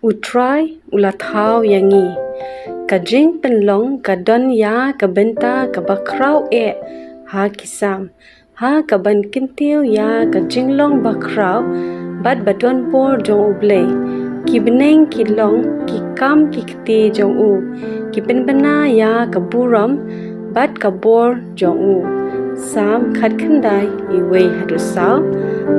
Utrai ula thau yangi. Kajing penlong kadon ya kabenta kabakrau ha kisam. Ha kaban kintiu ya kajinglong bakrau bad badon por jong uble. Ki beneng ki long ki kam ki kti jong u. Ki penbena ya kaburam bad kabor jong u. Sam khat khandai iwe hadu saw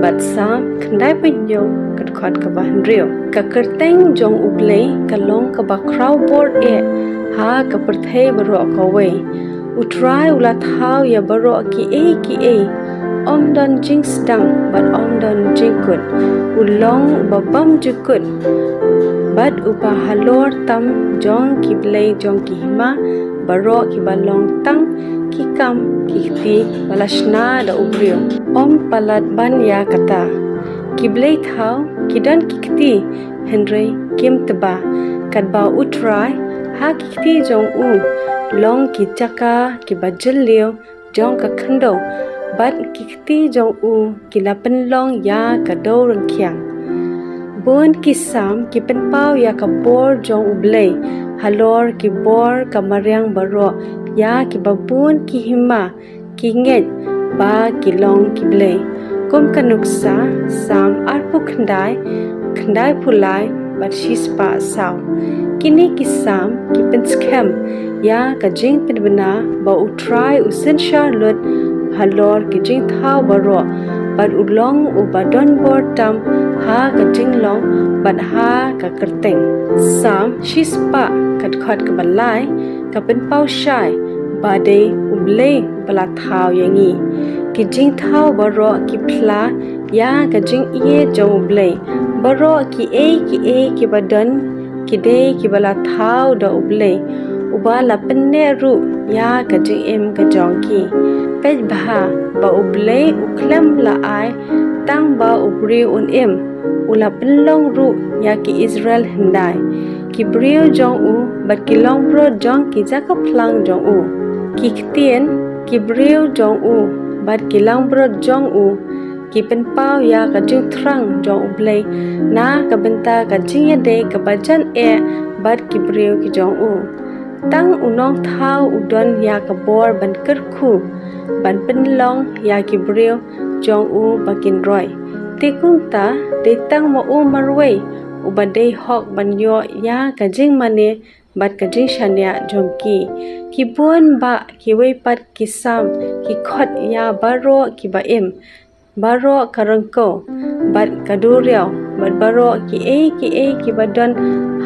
bad sam khandai penyo kat khot kabahan rio. Ka kerteng jong uble kalong kabakrau bor ha kaperthei baro kawe. Utrai ula thau ya baro ki om don jing sedang bad om don jingkut ulong babam jukut bad upa halor tam jong ki blei jong ki hima baro ki balong tang ki kam ki ti balashna da ubrio om palat ban ya kata ki blei thau ki dan ki ti henry kim teba kadba utrai ha ki ti jong u long ki chaka ki bajil leo jong ka khando bad kikti jong u kilapen long ya kado rengkiang. Bun kisam kipen pau ya kabor jong uble halor kibor kamariang baro ya kibabun kihima kinget ba kilong kible. Kum kanuksa sam arpu khandai pulai bad shispa saw. Kini kisam kipen skem ya kajing penbena ba utrai usin Charlotte halor kijing thau baro bad ulong ubadon bor tam ha kajing long bad ha ka kerteng sam shispa kat khot ka balai ka pen pau shai bade uble bala thau yangi kijing thau baro ki phla ya kajing ie jong uble baro ki ki badon ki de ki bala thau da uble ubala penne ru ya kajing em ka jongki pej bha ba uble uklem la ai tang ba ubri un em ula penlong ru ya ki Israel hendai ki brio jong u bat ki long bro jong ki jaka phlang jong u ki ktien ki brio jong u bat ki long bro jong u ki pen pau ya ka jing thrang jong uble na ka benta ka jing de ka bajan bat ki brio ki jong u tang unong thau udon ya ka bor ban kerkhu ban penlong ya ki brio jong u bakin roy tikung ta de tang mo u marwei ubade hok ban yo ya ka jing mane bat ka jing shania jongki ki bun ba ki wei pat ki sam ki khot ya baro ki ba em baro karangko bat kaduriao bat baro ki ki badon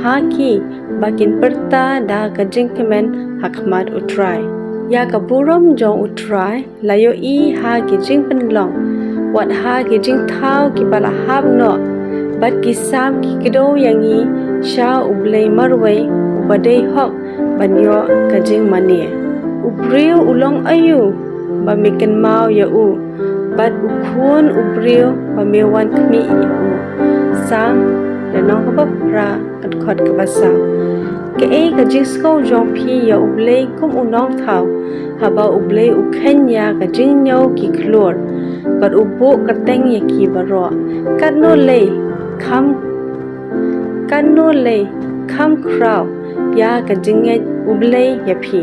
haki bakin perta da ka jing kemen hakmat utrai ya ka burom jong utrai layo ha ki jing penlong wat ha ki jing thau ki bala hab no bat ki sam ki kido yangi sha ublei marwei ubadei hok banyo ka jing mane ubriu ulong ayu ba miken mau ya u bat ukhun ubriu ba mewan kmi ya u sam danong ka pra kat khot ka basa ke ka jisko jong phi ya ublei kum unong thau haba ublei ukhen ya ka jingnyau ki khlor bat ubo kateng ya ki baro kanno le kham kraw ya ka jinge ublei ya phi